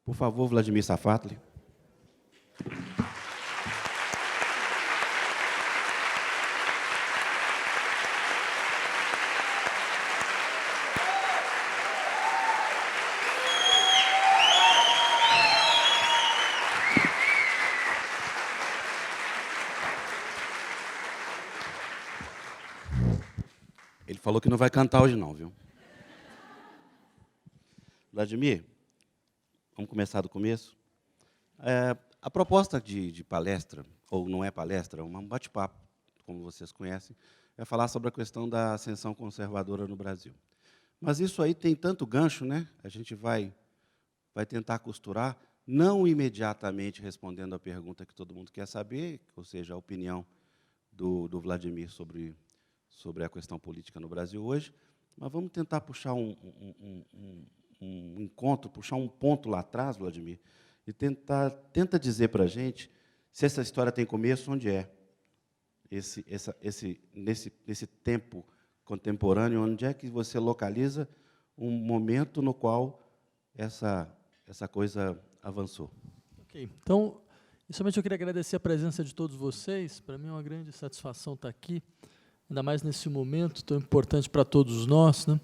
Por favor, Vladimir Safatli. Ele falou que não vai cantar hoje não, viu? Vladimir, vamos começar do começo. A proposta de palestra, ou não é palestra, é um bate-papo, como vocês conhecem, é falar sobre a questão da ascensão conservadora no Brasil. Mas isso aí tem tanto gancho, né? A gente vai tentar costurar, não imediatamente respondendo a pergunta que todo mundo quer saber, ou seja, a opinião do Vladimir sobre a questão política no Brasil hoje, mas vamos tentar puxar um encontro, puxar um ponto lá atrás, Vladimir, e tenta dizer para a gente se essa história tem começo, onde é nesse tempo contemporâneo, onde é que você localiza um momento no qual essa coisa avançou. Ok. Então, inicialmente eu queria agradecer a presença de todos vocês. Para mim é uma grande satisfação estar aqui, ainda mais nesse momento tão importante para todos nós, né?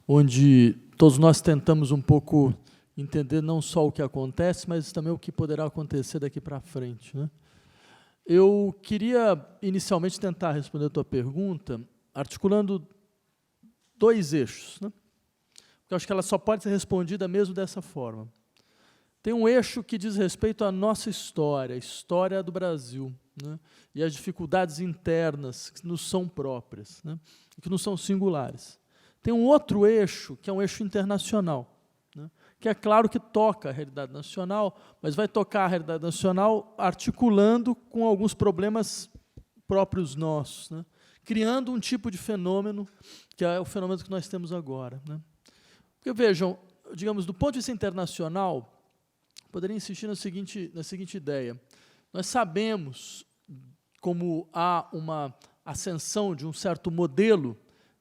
Onde todos nós tentamos um pouco entender não só o que acontece, mas também o que poderá acontecer daqui para frente, né? Eu queria, inicialmente, tentar responder a tua pergunta articulando dois eixos, né? Porque eu acho que ela só pode ser respondida mesmo dessa forma. Tem um eixo que diz respeito à nossa história, a história do Brasil, né? E as dificuldades internas que nos são próprias, né? Que nos são singulares. Tem um outro eixo, que é um eixo internacional, né? Que é claro que toca a realidade nacional, mas vai tocar a realidade nacional articulando com alguns problemas próprios nossos, né? Criando um tipo de fenômeno, que é o fenômeno que nós temos agora, né? Porque, vejam, digamos, do ponto de vista internacional, poderia insistir na seguinte ideia. Nós sabemos como há uma ascensão de um certo modelo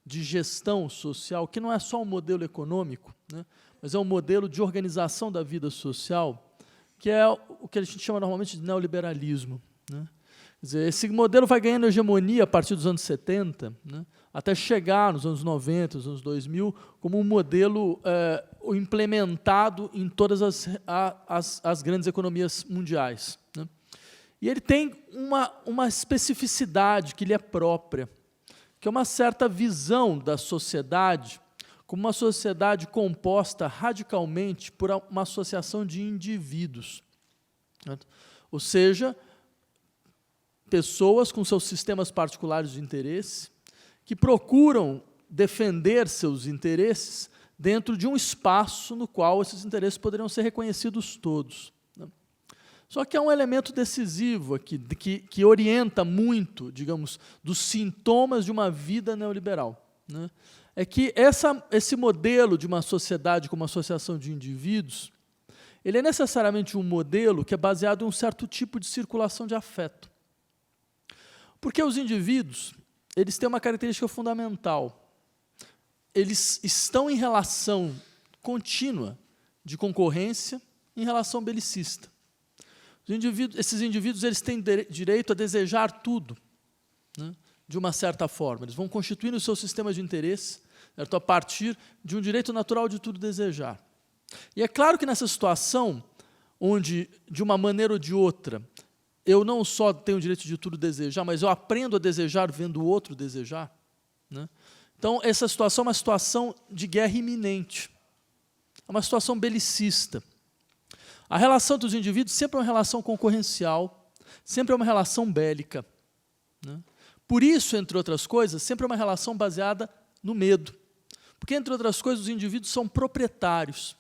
de gestão social, que não é só um modelo econômico, né, mas é um modelo de organização da vida social, que é o que a gente chama normalmente de neoliberalismo, né? Quer dizer, esse modelo vai ganhando hegemonia a partir dos anos 70, né, até chegar nos anos 90, nos anos 2000, como um modelo implementado em todas as grandes economias mundiais, né? E ele tem uma especificidade que lhe é própria, que é uma certa visão da sociedade como uma sociedade composta radicalmente por uma associação de indivíduos, certo? Ou seja, pessoas com seus sistemas particulares de interesse, que procuram defender seus interesses dentro de um espaço no qual esses interesses poderiam ser reconhecidos todos, né? Só que há um elemento decisivo aqui, que orienta muito, digamos, dos sintomas de uma vida neoliberal, né? É que esse modelo de uma sociedade como uma associação de indivíduos, ele é necessariamente um modelo que é baseado em um certo tipo de circulação de afeto. Porque os indivíduos, eles têm uma característica fundamental. Eles estão em relação contínua de concorrência em relação belicista. Esses indivíduos eles têm direito a desejar tudo, né, de uma certa forma. Eles vão constituindo o seu sistema de interesse, certo, a partir de um direito natural de tudo desejar. E é claro que nessa situação, onde, de uma maneira ou de outra, eu não só tenho o direito de tudo desejar, mas eu aprendo a desejar vendo o outro desejar, né? Então, essa situação é uma situação de guerra iminente, é uma situação belicista. A relação dos indivíduos sempre é uma relação concorrencial, sempre é uma relação bélica, né? Por isso, entre outras coisas, sempre é uma relação baseada no medo. Porque, entre outras coisas, os indivíduos são proprietários.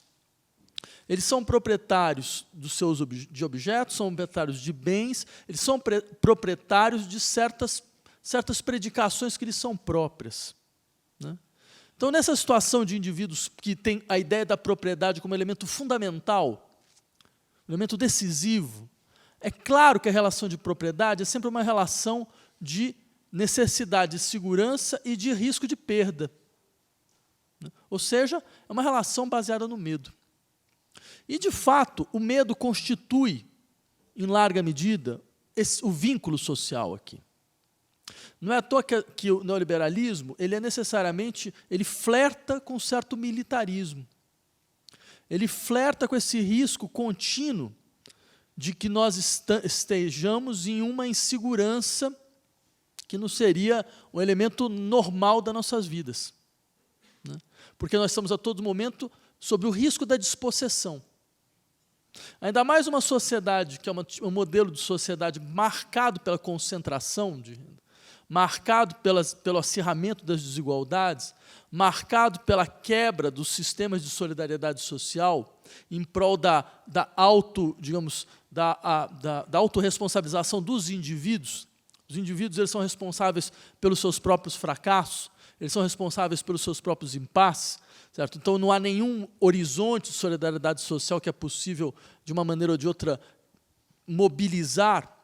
Eles são proprietários de objetos, são proprietários de bens, eles são proprietários de certas predicações que lhes são próprias, né? Então, nessa situação de indivíduos que têm a ideia da propriedade como elemento fundamental, elemento decisivo, é claro que a relação de propriedade é sempre uma relação de necessidade de segurança e de risco de perda. Ou seja, é uma relação baseada no medo. E, de fato, o medo constitui, em larga medida, o vínculo social aqui. Não é à toa que o neoliberalismo ele flerta com certo militarismo. Ele flerta com esse risco contínuo de que nós estejamos em uma insegurança que não seria um elemento normal das nossas vidas. Né? Porque nós estamos a todo momento sob o risco da despossessão. Ainda mais uma sociedade que é um modelo de sociedade marcado pela concentração de renda, marcado pelo acirramento das desigualdades, marcado pela quebra dos sistemas de solidariedade social em prol da autorresponsabilização dos indivíduos. Os indivíduos eles são responsáveis pelos seus próprios fracassos, eles são responsáveis pelos seus próprios impasses, certo? Então, não há nenhum horizonte de solidariedade social que é possível, de uma maneira ou de outra, mobilizar,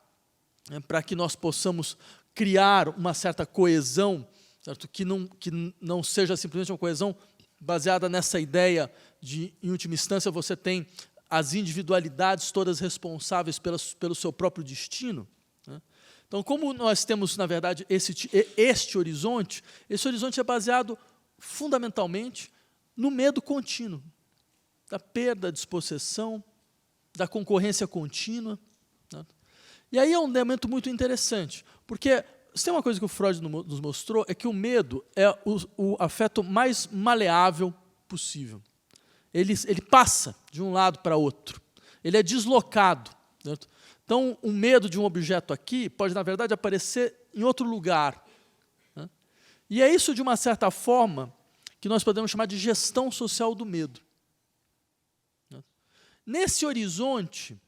né, para que nós possamos criar uma certa coesão, certo? Que não seja simplesmente uma coesão baseada nessa ideia de, em última instância, você tem as individualidades todas responsáveis pelo seu próprio destino. Né? Então, como nós temos, na verdade, este horizonte, esse horizonte é baseado fundamentalmente no medo contínuo, da perda, da despossessão, da concorrência contínua. Né? E aí é um elemento muito interessante, porque se tem uma coisa que o Freud nos mostrou, é que o medo é o afeto mais maleável possível. Ele passa de um lado para outro, ele é deslocado. Certo? Então, o medo de um objeto aqui pode, na verdade, aparecer em outro lugar. Né? E é isso, de uma certa forma, que nós podemos chamar de gestão social do medo. Né? Nesse horizonte,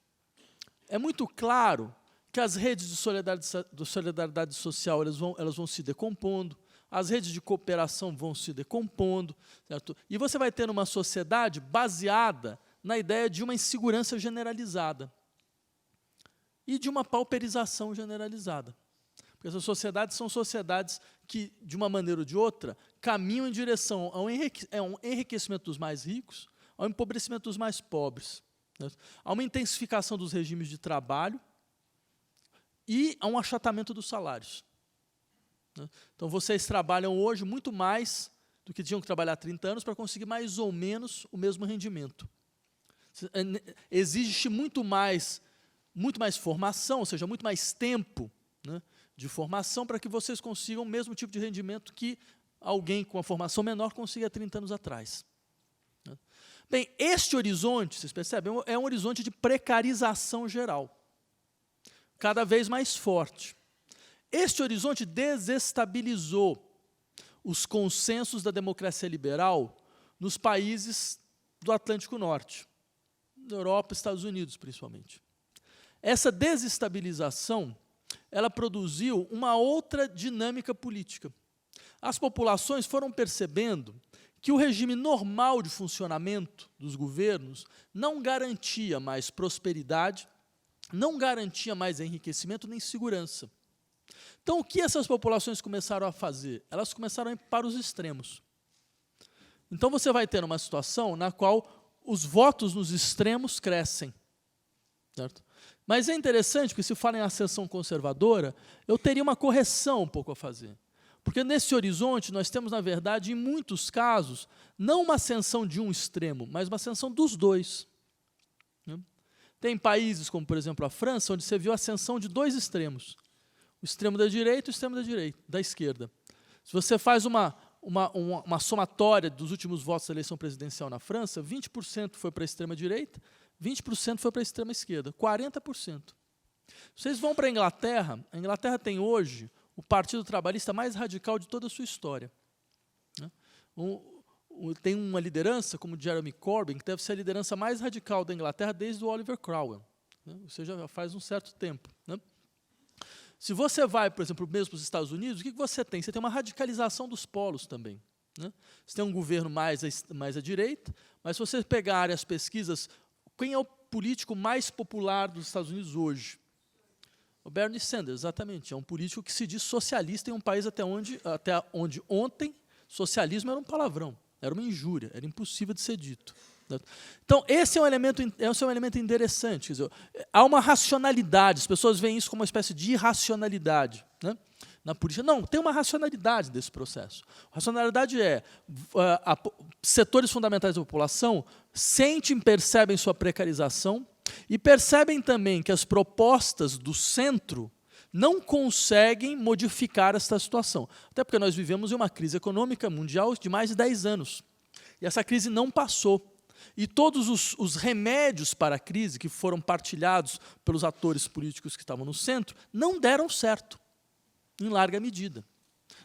é muito claro que as redes de solidariedade social elas vão se decompondo, as redes de cooperação vão se decompondo, certo? E você vai ter uma sociedade baseada na ideia de uma insegurança generalizada e de uma pauperização generalizada. Porque essas sociedades são sociedades que, de uma maneira ou de outra, caminham em direção a um enriquecimento dos mais ricos, ao empobrecimento dos mais pobres, né? A uma intensificação dos regimes de trabalho e a um achatamento dos salários. Né? Então, vocês trabalham hoje muito mais do que tinham que trabalhar há 30 anos para conseguir mais ou menos o mesmo rendimento. Exige muito mais formação, ou seja, muito mais tempo, né, de formação para que vocês consigam o mesmo tipo de rendimento que alguém com uma formação menor conseguia há 30 anos atrás. Né? Bem, este horizonte, vocês percebem, é um horizonte de precarização geral, cada vez mais forte. Este horizonte desestabilizou os consensos da democracia liberal nos países do Atlântico Norte, na Europa e Estados Unidos, principalmente. Essa desestabilização, ela produziu uma outra dinâmica política. As populações foram percebendo que o regime normal de funcionamento dos governos não garantia mais prosperidade, não garantia mais enriquecimento nem segurança. Então, o que essas populações começaram a fazer? Elas começaram a ir para os extremos. Então, você vai ter uma situação na qual os votos nos extremos crescem. Certo? Mas é interessante, porque se fala em ascensão conservadora, eu teria uma correção um pouco a fazer. Porque nesse horizonte nós temos, na verdade, em muitos casos, não uma ascensão de um extremo, mas uma ascensão dos dois. Né? Tem países, como por exemplo a França, onde você viu a ascensão de dois extremos. O extremo da direita e o extremo da esquerda. Se você faz uma somatória dos últimos votos da eleição presidencial na França, 20% foi para a extrema-direita, 20% foi para a extrema-esquerda, 40%. Vocês vão para a Inglaterra tem hoje o Partido Trabalhista mais radical de toda a sua história. Né? Tem uma liderança, como o Jeremy Corbyn, que deve ser a liderança mais radical da Inglaterra desde o Oliver Cromwell, né? Ou seja, já faz um certo tempo. Né? Se você vai, por exemplo, mesmo para os Estados Unidos, o que você tem? Você tem uma radicalização dos polos também. Né? Você tem um governo mais à direita, mas se você pegar as pesquisas, quem é o político mais popular dos Estados Unidos hoje? O Bernie Sanders, exatamente. É um político que se diz socialista em um país até onde ontem socialismo era um palavrão, era uma injúria, era impossível de ser dito. Então, esse é um elemento interessante. Quer dizer, há uma racionalidade, as pessoas veem isso como uma espécie de irracionalidade, né, na política. Não, tem uma racionalidade desse processo. A racionalidade é setores fundamentais da população sentem, percebem sua precarização e percebem também que as propostas do centro não conseguem modificar esta situação. Até porque nós vivemos em uma crise econômica mundial de mais de 10 anos. E essa crise não passou. E todos os remédios para a crise que foram partilhados pelos atores políticos que estavam no centro não deram certo, em larga medida.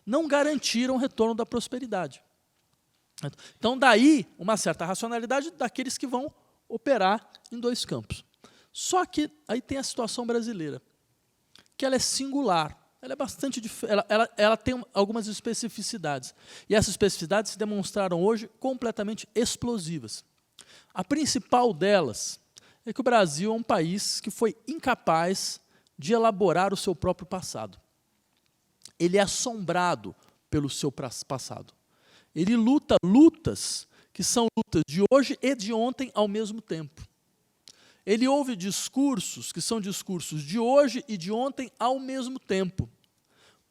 Não garantiram o retorno da prosperidade. Então, daí, uma certa racionalidade daqueles que vão operar em dois campos. Só que aí tem a situação brasileira, que ela é singular. Ela é bastante ela tem algumas especificidades. E essas especificidades se demonstraram hoje completamente explosivas. A principal delas é que o Brasil é um país que foi incapaz de elaborar o seu próprio passado. Ele é assombrado pelo seu passado. Ele luta lutas que são lutas de hoje e de ontem ao mesmo tempo. Ele ouve discursos que são discursos de hoje e de ontem ao mesmo tempo.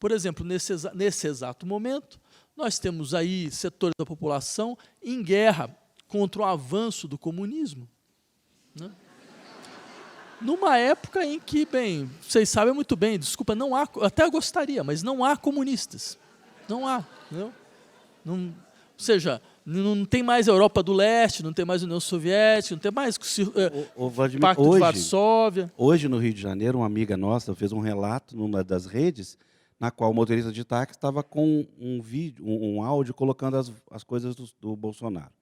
Por exemplo, nesse exato momento, nós temos aí setores da população em guerra contra o avanço do comunismo, né? Numa época em que, bem, vocês sabem muito bem, desculpa, não há, até gostaria, mas não há comunistas. Não há. Não, ou seja, não tem mais a Europa do Leste, não tem mais a União Soviética, não tem mais o Vladimir, Pacto de Varsóvia. Hoje, no Rio de Janeiro, uma amiga nossa fez um relato numa das redes, na qual o motorista de táxi estava com um áudio colocando as coisas do Bolsonaro.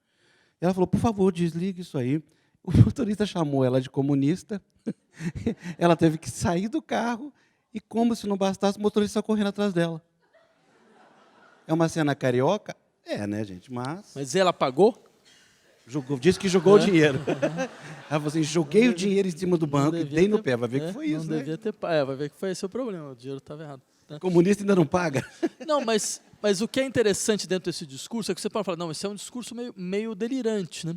Ela falou, por favor, desligue isso aí. O motorista chamou ela de comunista, ela teve que sair do carro e, como se não bastasse, o motorista saiu correndo atrás dela. É uma cena carioca? É, né, gente? Mas ela pagou? Disse que jogou o dinheiro. Ela falou assim, joguei o dinheiro em cima do banco e dei no pé. Vai ver que foi isso, não né? Devia ter, vai ver que foi esse o problema, o dinheiro estava errado. Né? Comunista ainda não paga? Não, mas o que é interessante dentro desse discurso é que você pode falar, não, esse é um discurso meio delirante, né?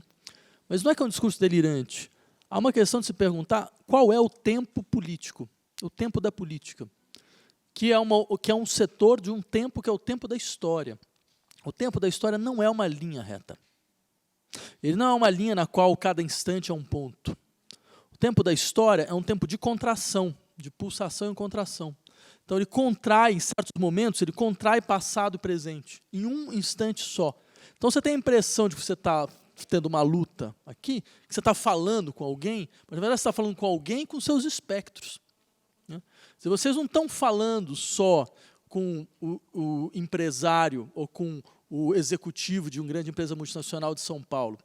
Mas não é que é um discurso delirante. Há uma questão de se perguntar qual é o tempo político, o tempo da política, que é um setor de um tempo que é o tempo da história. O tempo da história não é uma linha reta. Ele não é uma linha na qual cada instante é um ponto. O tempo da história é um tempo de contração, de pulsação e contração. Então, ele contrai, em certos momentos, ele contrai passado e presente, em um instante só. Então, você tem a impressão de que você está tendo uma luta aqui, que você está falando com alguém, mas, na verdade, você está falando com alguém com seus espectros. Né? Se vocês não estão falando só com o empresário ou com o executivo de uma grande empresa multinacional de São Paulo,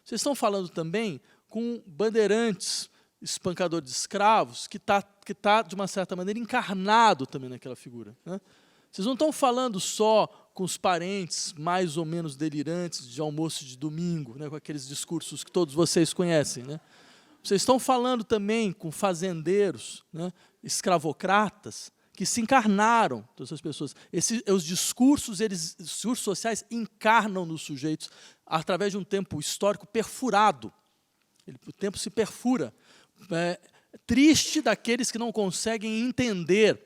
vocês estão falando também com Bandeirantes, espancador de escravos, que tá, de uma certa maneira, encarnado também naquela figura. Né? Vocês não estão falando só com os parentes mais ou menos delirantes de almoço de domingo, né, com aqueles discursos que todos vocês conhecem. Né? Vocês estão falando também com fazendeiros, né, escravocratas, que se encarnaram, todas essas pessoas. Os discursos sociais encarnam nos sujeitos através de um tempo histórico perfurado. O tempo se perfura. Triste daqueles que não conseguem entender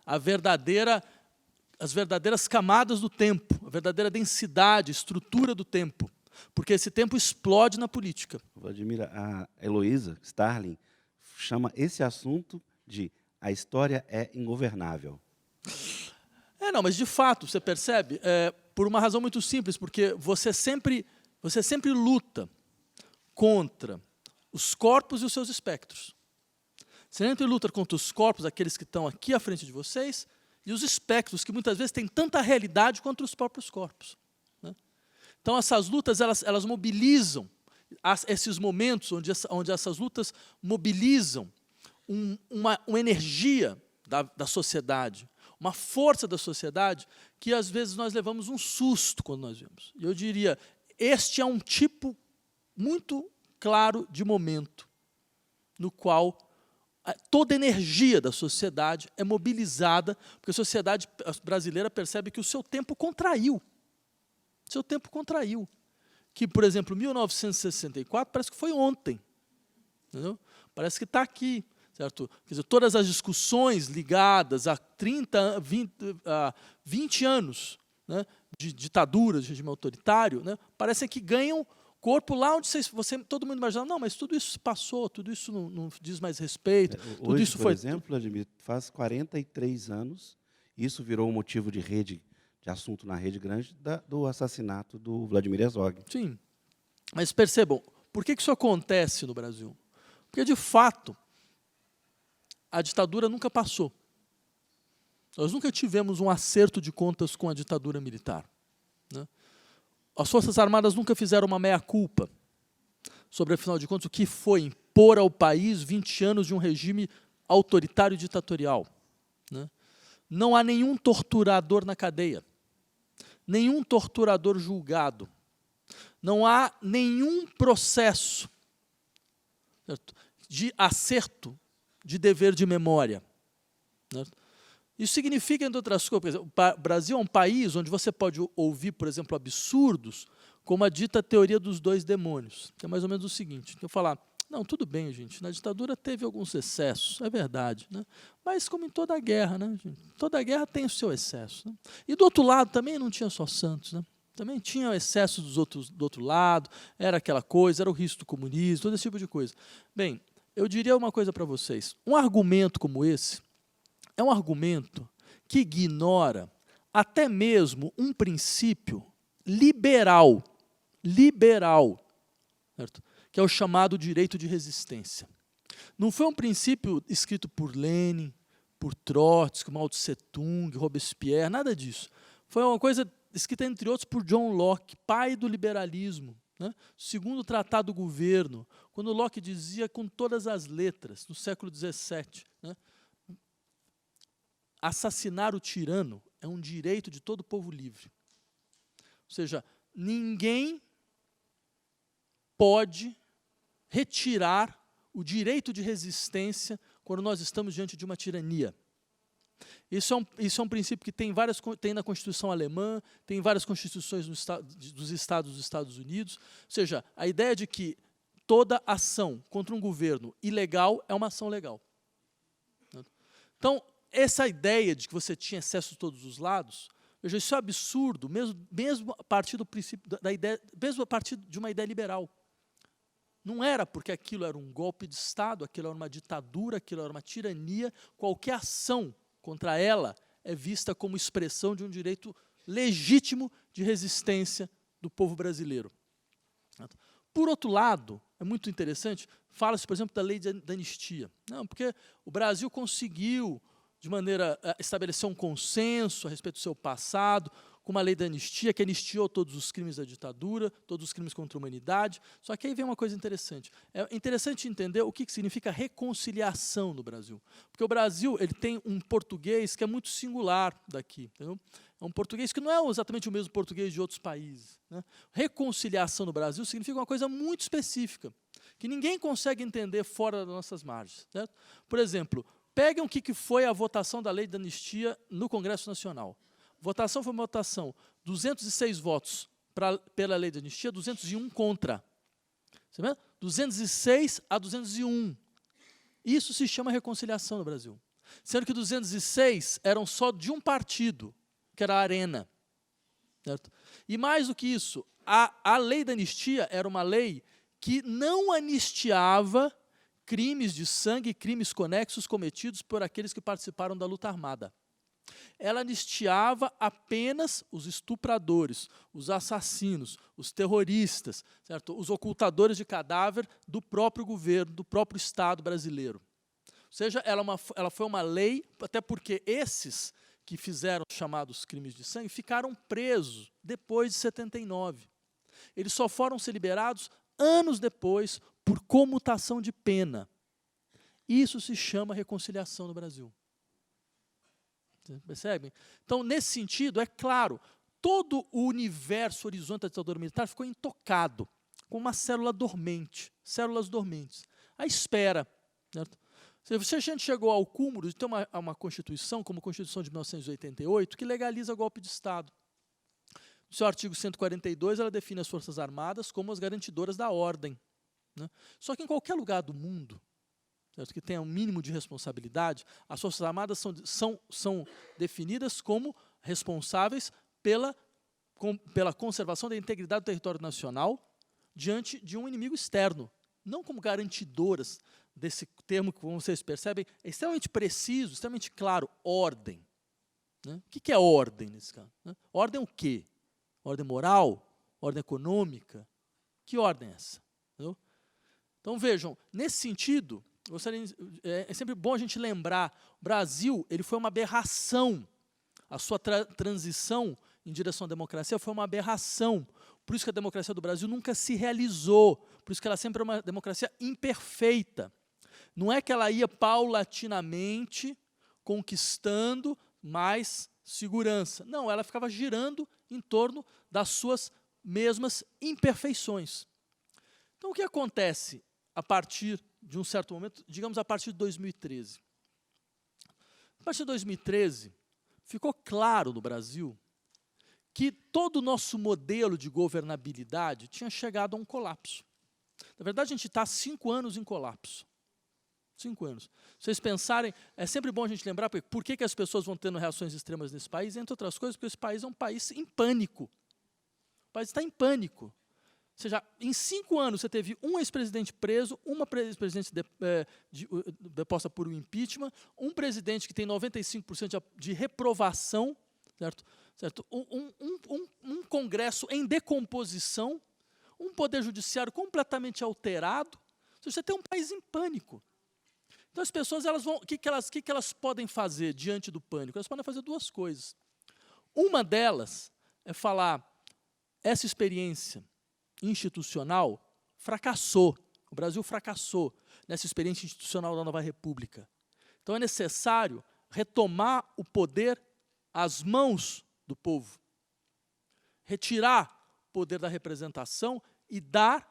as verdadeiras camadas do tempo, a verdadeira densidade, estrutura do tempo, porque esse tempo explode na política. Vladimir, a Heloísa Starling chama esse assunto de a história é ingovernável. Não, mas de fato, você percebe, por uma razão muito simples, porque você sempre luta contra os corpos e os seus espectros. Você sempre luta contra os corpos, aqueles que estão aqui à frente de vocês, e os espectros, que muitas vezes têm tanta realidade quanto os próprios corpos. Né? Então, essas lutas, elas mobilizam esses momentos onde essas lutas mobilizam uma energia da sociedade, uma força da sociedade, que às vezes nós levamos um susto quando nós vemos. E eu diria, este é um tipo muito claro de momento no qual toda a energia da sociedade é mobilizada, porque a sociedade brasileira percebe que o seu tempo contraiu. Seu tempo contraiu. Que, por exemplo, 1964 parece que foi ontem. Entendeu? Parece que está aqui. Certo? Quer dizer, todas as discussões ligadas a 20 anos, né, de ditadura, de regime autoritário, né, parecem que ganham corpo lá onde todo mundo imaginava, não, mas tudo isso passou, tudo isso não diz mais respeito. Tudo Hoje, isso por exemplo, Vladimir, faz 43 anos, isso virou um motivo de assunto na Rede Grande, do assassinato do Vladimir Herzog. Sim, mas percebam, por que isso acontece no Brasil? Porque, de fato, a ditadura nunca passou. Nós nunca tivemos um acerto de contas com a ditadura militar, né? As Forças Armadas nunca fizeram uma meia-culpa sobre, afinal de contas, o que foi impor ao país 20 anos de um regime autoritário e ditatorial, né? Não há nenhum torturador na cadeia, nenhum torturador julgado, não há nenhum processo, certo, de acerto de dever de memória, certo? Isso significa, entre outras coisas, o Brasil é um país onde você pode ouvir, por exemplo, absurdos, como a dita teoria dos 2 demônios, que é mais ou menos o seguinte, que eu falar, não, tudo bem, gente, na ditadura teve alguns excessos, é verdade, né? Mas como em toda guerra, né, gente? Toda guerra tem o seu excesso, né? E do outro lado também não tinha só santos, né? Também tinha o excesso do outro lado, era aquela coisa, era o risco do comunismo, todo esse tipo de coisa. Bem, eu diria uma coisa para vocês, um argumento como esse é um argumento que ignora até mesmo um princípio liberal, certo? Que é o chamado direito de resistência. Não foi um princípio escrito por Lenin, por Trotsky, Mao Tse Tung, Robespierre, nada disso. Foi uma coisa escrita, entre outros, por John Locke, pai do liberalismo, né? Segundo o Tratado do Governo, quando Locke dizia com todas as letras, no século XVII, né, assassinar o tirano é um direito de todo povo livre. Ou seja, ninguém pode retirar o direito de resistência quando nós estamos diante de uma tirania. Isso é um princípio que tem na Constituição alemã, tem em várias constituições dos Estados Unidos. Ou seja, a ideia de que toda ação contra um governo ilegal é uma ação legal. Então, essa ideia de que você tinha excesso de todos os lados, veja, isso é absurdo, mesmo a partir do princípio da ideia, mesmo a partir de uma ideia liberal. Não era porque aquilo era um golpe de Estado, aquilo era uma ditadura, aquilo era uma tirania, qualquer ação contra ela é vista como expressão de um direito legítimo de resistência do povo brasileiro. Por outro lado, é muito interessante, fala-se, por exemplo, da lei da anistia. Não, porque o Brasil conseguiu, de maneira a estabelecer um consenso a respeito do seu passado, com uma lei da anistia, que anistiou todos os crimes da ditadura, todos os crimes contra a humanidade. Só que aí vem uma coisa interessante. É interessante entender o que significa reconciliação no Brasil. Porque o Brasil ele tem um português que é muito singular daqui. Entendeu? É um português que não é exatamente o mesmo português de outros países, né? Reconciliação no Brasil significa uma coisa muito específica, que ninguém consegue entender fora das nossas margens. Certo? Por exemplo, peguem o que foi a votação da lei da anistia no Congresso Nacional. A votação foi uma votação, 206 votos pela lei da anistia, 201 contra. Você vê? 206 a 201. Isso se chama reconciliação no Brasil. Sendo que 206 eram só de um partido, que era a Arena. Certo? E mais do que isso, a lei da anistia era uma lei que não anistiava crimes de sangue e crimes conexos cometidos por aqueles que participaram da luta armada. Ela anistiava apenas os estupradores, os assassinos, os terroristas, certo? Os ocultadores de cadáver do próprio governo, do próprio Estado brasileiro. Ou seja, ela foi uma lei, até porque esses que fizeram os chamados crimes de sangue ficaram presos depois de 79. Eles só foram ser liberados anos depois por comutação de pena. Isso se chama reconciliação no Brasil. Percebem? Então, nesse sentido, é claro, todo o universo, horizonte da ditadura militar ficou intocado, com uma célula dormente, células dormentes, à espera. Certo? Se a gente chegou ao cúmulo de ter uma Constituição, como a Constituição de 1988, que legaliza golpe de Estado. No seu artigo 142, ela define as Forças Armadas como as garantidoras da ordem, né? Só que em qualquer lugar do mundo, certo, que tenha um mínimo de responsabilidade, as Forças Armadas são definidas como responsáveis pela conservação da integridade do território nacional diante de um inimigo externo, não como garantidoras desse termo que, como vocês percebem, é extremamente preciso, extremamente claro, ordem. Né? O que é ordem nesse caso? Né? Ordem o quê? Ordem moral? Ordem econômica? Que ordem é essa? Entendeu? Então, vejam, nesse sentido, é sempre bom a gente lembrar, o Brasil ele foi uma aberração, a sua transição em direção à democracia foi uma aberração, por isso que a democracia do Brasil nunca se realizou, por isso que ela sempre é uma democracia imperfeita. Não é que ela ia paulatinamente conquistando mais segurança. Não, ela ficava girando em torno das suas mesmas imperfeições. Então, o que acontece a partir de um certo momento, digamos a partir de 2013? A partir de 2013, ficou claro no Brasil que todo o nosso modelo de governabilidade tinha chegado a um colapso. Na verdade, a gente está há 5 anos em colapso. 5 anos. Se vocês pensarem, é sempre bom a gente lembrar por que as pessoas vão tendo reações extremas nesse país, entre outras coisas, porque esse país é um país em pânico. O país está em pânico. Ou seja, em 5 anos você teve um ex-presidente preso, uma ex-presidente deposta por um impeachment, um presidente que tem 95% de reprovação, certo? Um Congresso em decomposição, um poder judiciário completamente alterado. Ou seja, você tem um país em pânico. Então, as pessoas, o que elas podem fazer diante do pânico? Elas podem fazer 2 coisas. Uma delas é falar, essa experiência institucional fracassou. O Brasil fracassou nessa experiência institucional da nova república. Então, é necessário retomar o poder às mãos do povo. Retirar o poder da representação e dar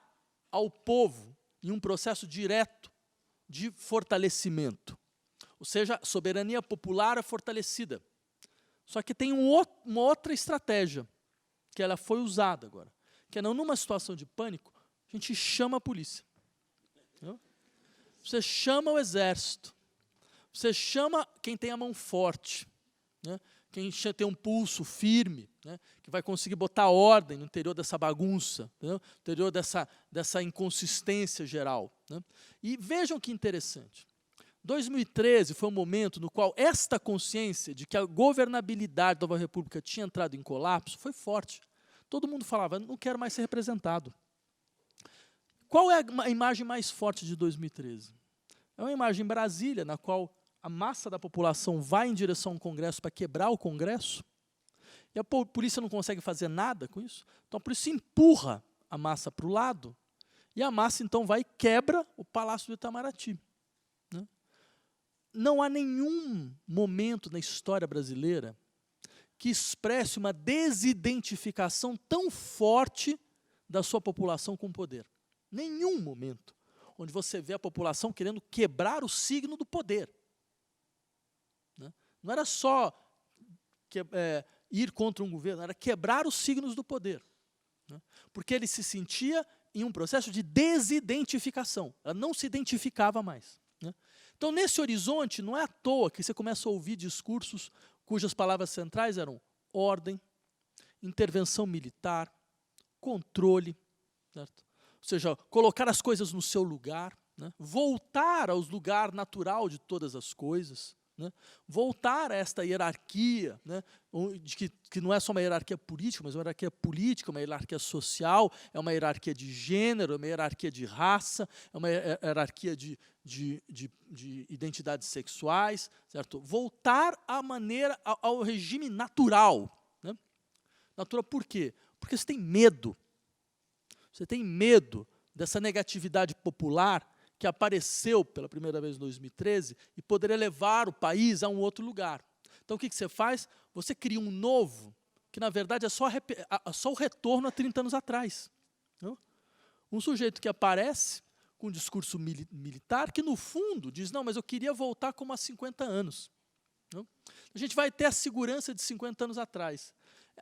ao povo, em um processo direto, de fortalecimento. Ou seja, a soberania popular é fortalecida. Só que tem uma outra estratégia, que ela foi usada agora, que é numa situação de pânico, a gente chama a polícia. Entendeu? Você chama o exército. Você chama quem tem a mão forte, né? Quem tem um pulso firme, né? Que vai conseguir botar ordem no interior dessa bagunça, entendeu? No interior dessa inconsistência geral, né? E vejam que interessante. 2013 foi um momento no qual esta consciência de que a governabilidade da nova república tinha entrado em colapso foi forte. Todo mundo falava, não quero mais ser representado. Qual é a imagem mais forte de 2013? É uma imagem em Brasília, na qual a massa da população vai em direção ao Congresso para quebrar o Congresso, e a polícia não consegue fazer nada com isso, então a polícia empurra a massa para o lado, e a massa então vai e quebra o Palácio do Itamaraty. Né? Não há nenhum momento na história brasileira que expresse uma desidentificação tão forte da sua população com o poder. Nenhum momento onde você vê a população querendo quebrar o signo do poder. Não era só ir contra um governo, era quebrar os signos do poder. Né? Porque ele se sentia em um processo de desidentificação. Ela não se identificava mais. Né? Então, nesse horizonte, não é à toa que você começa a ouvir discursos cujas palavras centrais eram ordem, intervenção militar, controle, certo? Ou seja, colocar as coisas no seu lugar, né? Voltar ao lugar natural de todas as coisas, né? Voltar a esta hierarquia, né? que não é só uma hierarquia política, mas uma hierarquia política, uma hierarquia social, é uma hierarquia de gênero, é uma hierarquia de raça, é uma hierarquia de identidades sexuais, certo? Voltar à maneira, ao regime natural. Né? Natural por quê? Porque você tem medo. Você tem medo dessa negatividade popular que apareceu pela primeira vez em 2013 e poderia levar o país a um outro lugar. Então, o que você faz? Você cria um novo, que, na verdade, é só o retorno a 30 anos atrás. Não? Um sujeito que aparece com um discurso militar que, no fundo, diz, não, mas eu queria voltar como há 50 anos. Não? A gente vai ter a segurança de 50 anos atrás.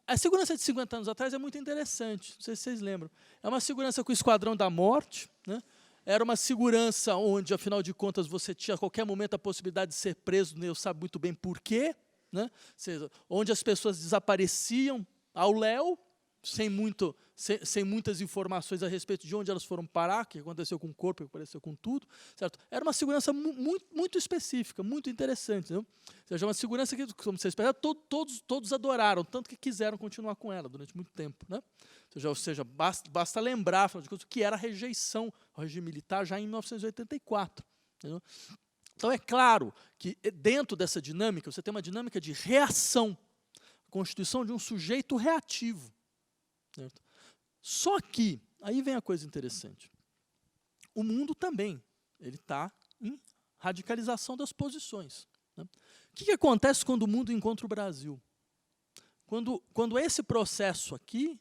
A segurança de 50 anos atrás é muito interessante, não sei se vocês lembram. É uma segurança com o Esquadrão da Morte, né? Era uma segurança onde, afinal de contas, você tinha a qualquer momento a possibilidade de ser preso, Deus sabe muito bem por quê, né? Ou seja, onde as pessoas desapareciam ao léu, sem muitas informações a respeito de onde elas foram parar, o que aconteceu com o corpo, o que aconteceu com tudo. Certo? Era uma segurança muito específica, muito interessante. Não? Ou seja, uma segurança que, como vocês esperam, todos adoraram, tanto que quiseram continuar com ela durante muito tempo. Né? Ou seja, basta lembrar, afinal de contas, que era a rejeição ao regime militar já em 1984. Entendeu? Então, é claro que dentro dessa dinâmica, você tem uma dinâmica de reação, a constituição de um sujeito reativo. Certo? Só que, aí vem a coisa interessante, o mundo também está em radicalização das posições. Né? O que acontece quando o mundo encontra o Brasil? Quando esse processo aqui,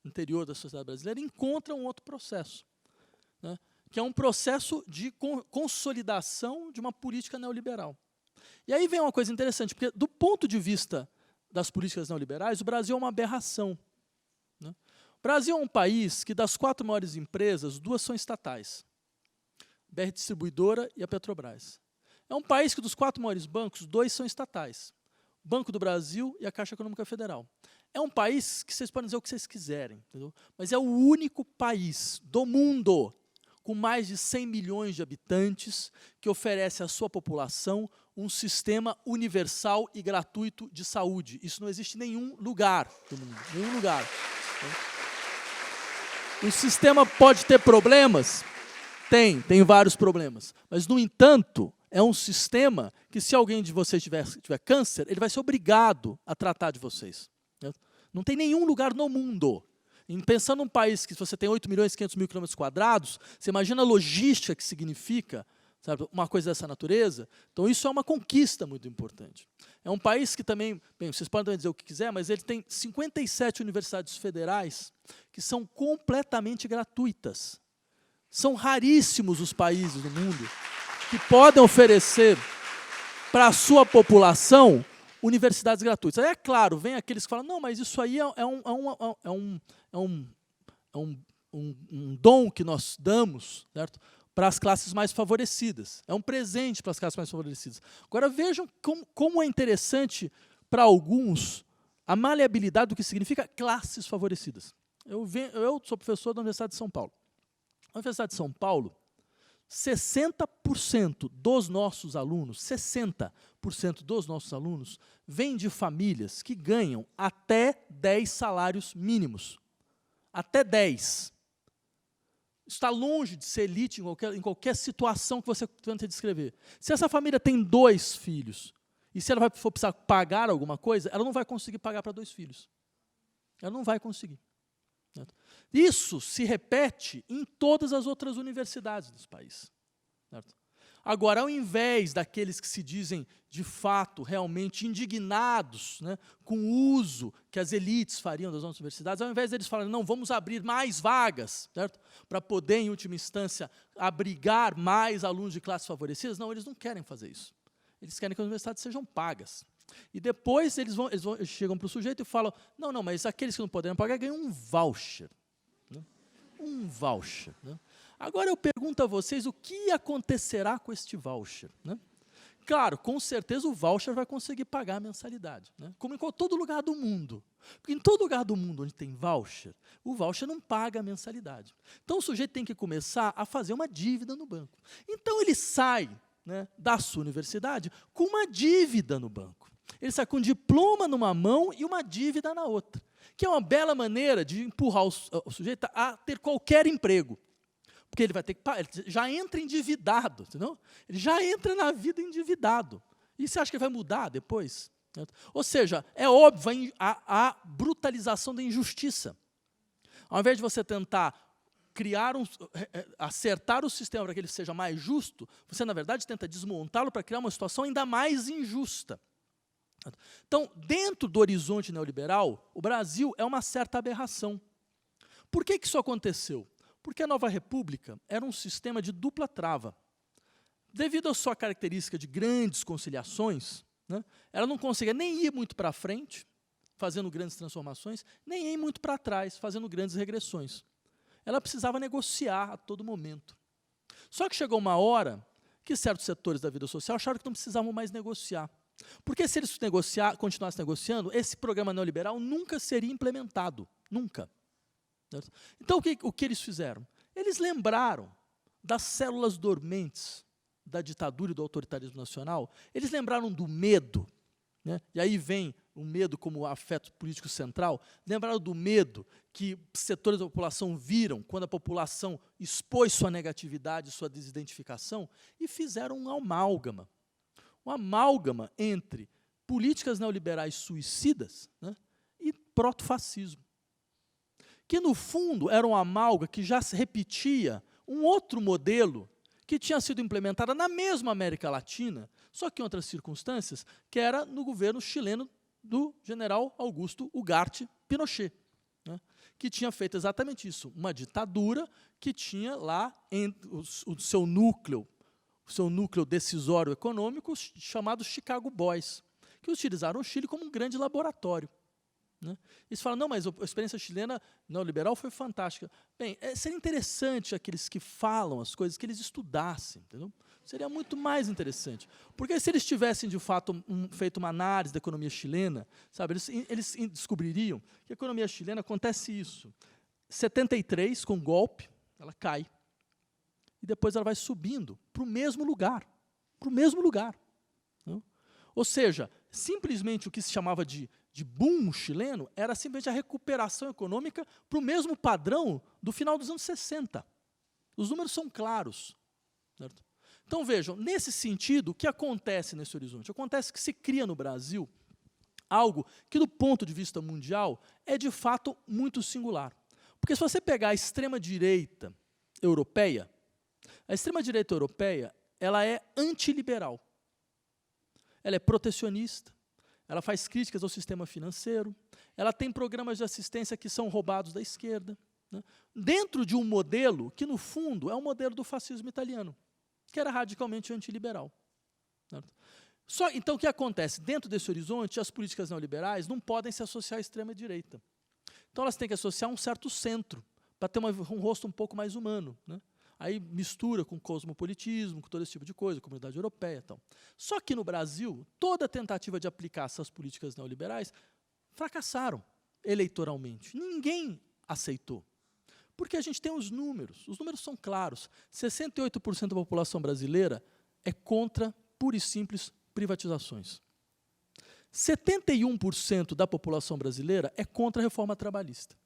interior da sociedade brasileira, encontra um outro processo, né? Que é um processo de consolidação de uma política neoliberal. E aí vem uma coisa interessante, porque do ponto de vista das políticas neoliberais, o Brasil é uma aberração. Né? O Brasil é um país que, das 4 maiores empresas, 2 são estatais. A BR Distribuidora e a Petrobras. É um país que, dos 4 maiores bancos, 2 são estatais. O Banco do Brasil e a Caixa Econômica Federal. É um país que vocês podem dizer o que vocês quiserem, entendeu? Mas é o único país do mundo com mais de 100 milhões de habitantes que oferece à sua população um sistema universal e gratuito de saúde. Isso não existe em nenhum lugar do mundo, nenhum lugar. O sistema pode ter problemas? Tem vários problemas. Mas, no entanto, é um sistema que, se alguém de vocês tiver câncer, ele vai ser obrigado a tratar de vocês. Não tem nenhum lugar no mundo. Pensando num país que você tem 8 milhões e 500 mil quilômetros quadrados, você imagina a logística que significa, sabe, uma coisa dessa natureza. Então, isso é uma conquista muito importante. É um país que também, bem, vocês podem dizer o que quiser, mas ele tem 57 universidades federais que são completamente gratuitas. São raríssimos os países do mundo que podem oferecer para a sua população universidades gratuitas. Aí, é claro, vem aqueles que falam, não, mas isso aí é um dom que nós damos, certo? Para as classes mais favorecidas. É um presente para as classes mais favorecidas. Agora, vejam como é interessante para alguns a maleabilidade do que significa classes favorecidas. Eu sou professor da Universidade de São Paulo. Na Universidade de São Paulo, 60% dos nossos alunos, 60% dos nossos alunos vêm de famílias que ganham até 10 salários mínimos. Até 10. Está longe de ser elite em qualquer situação que você tenta descrever. Se essa família tem 2 filhos, e se ela for precisar pagar alguma coisa, ela não vai conseguir pagar para 2 filhos. Ela não vai conseguir. Certo? Isso se repete em todas as outras universidades do país. Certo? Agora, ao invés daqueles que se dizem, de fato, realmente indignados, né, com o uso que as elites fariam das nossas universidades, ao invés deles falarem, não, vamos abrir mais vagas, certo? Para poder, em última instância, abrigar mais alunos de classes favorecidas, não, eles não querem fazer isso. Eles querem que as universidades sejam pagas. E depois eles chegam para o sujeito e falam, não, mas aqueles que não puderem pagar ganham um voucher. Né? Um voucher. Né? Agora eu pergunto a vocês, o que acontecerá com este voucher? Né? Claro, com certeza o voucher vai conseguir pagar a mensalidade. Né? Como em todo lugar do mundo. Porque em todo lugar do mundo onde tem voucher, o voucher não paga a mensalidade. Então o sujeito tem que começar a fazer uma dívida no banco. Então ele sai, né, da sua universidade com uma dívida no banco. Ele sai com um diploma numa mão e uma dívida na outra, que é uma bela maneira de empurrar o sujeito a ter qualquer emprego. Porque ele vai ter que pagar, ele já entra endividado, entendeu? Ele já entra na vida endividado. E você acha que ele vai mudar depois? Ou seja, é óbvio a brutalização da injustiça. Ao invés de você tentar acertar o sistema para que ele seja mais justo, você, na verdade, tenta desmontá-lo para criar uma situação ainda mais injusta. Então, dentro do horizonte neoliberal, o Brasil é uma certa aberração. Por que isso aconteceu? Porque a Nova República era um sistema de dupla trava. Devido à sua característica de grandes conciliações, né, ela não conseguia nem ir muito para frente, fazendo grandes transformações, nem ir muito para trás, fazendo grandes regressões. Ela precisava negociar a todo momento. Só que chegou uma hora que certos setores da vida social acharam que não precisavam mais negociar. Porque se eles continuassem negociando, esse programa neoliberal nunca seria implementado. Nunca. Então, o que eles fizeram? Eles lembraram das células dormentes da ditadura e do autoritarismo nacional, eles lembraram do medo, né? E aí vem o medo como afeto político central, lembraram do medo que setores da população viram quando a população expôs sua negatividade, sua desidentificação, e fizeram um amálgama entre políticas neoliberais suicidas, né, e protofascismo, que, no fundo, era um amálgama que já se repetia um outro modelo que tinha sido implementada na mesma América Latina, só que em outras circunstâncias, que era no governo chileno do general Augusto Ugarte Pinochet, né, que tinha feito exatamente isso, uma ditadura que tinha lá o seu núcleo decisório econômico chamado Chicago Boys, que utilizaram o Chile como um grande laboratório. Né? Eles falam, não, mas a experiência chilena neoliberal foi fantástica. Bem, seria interessante aqueles que falam as coisas, que eles estudassem, entendeu? Seria muito mais interessante. Porque se eles tivessem, de fato, feito uma análise da economia chilena, sabe, eles descobririam que a economia chilena acontece isso. 73, com o golpe, ela cai. E depois ela vai subindo para o mesmo lugar. Não? Ou seja, simplesmente o que se chamava de boom chileno era simplesmente a recuperação econômica para o mesmo padrão do final dos anos 60. Os números são claros. Certo? Então, vejam, nesse sentido, o que acontece nesse horizonte? Acontece que se cria no Brasil algo que, do ponto de vista mundial, é de fato muito singular. Porque se você pegar a extrema-direita europeia, a extrema-direita europeia ela é antiliberal. Ela é protecionista, ela faz críticas ao sistema financeiro, ela tem programas de assistência que são roubados da esquerda, né, dentro de um modelo que, no fundo, é um modelo do fascismo italiano, que era radicalmente antiliberal. Certo? Então, o que acontece? Dentro desse horizonte, as políticas neoliberais não podem se associar à extrema-direita. Então, elas têm que associar um certo centro, para ter um rosto um pouco mais humano, né? Aí mistura com cosmopolitismo, com todo esse tipo de coisa, comunidade europeia e tal. Só que no Brasil, toda tentativa de aplicar essas políticas neoliberais fracassaram eleitoralmente. Ninguém aceitou. Porque a gente tem os números são claros. 68% da população brasileira é contra, pura e simples, privatizações. 71% da população brasileira é contra a reforma trabalhista.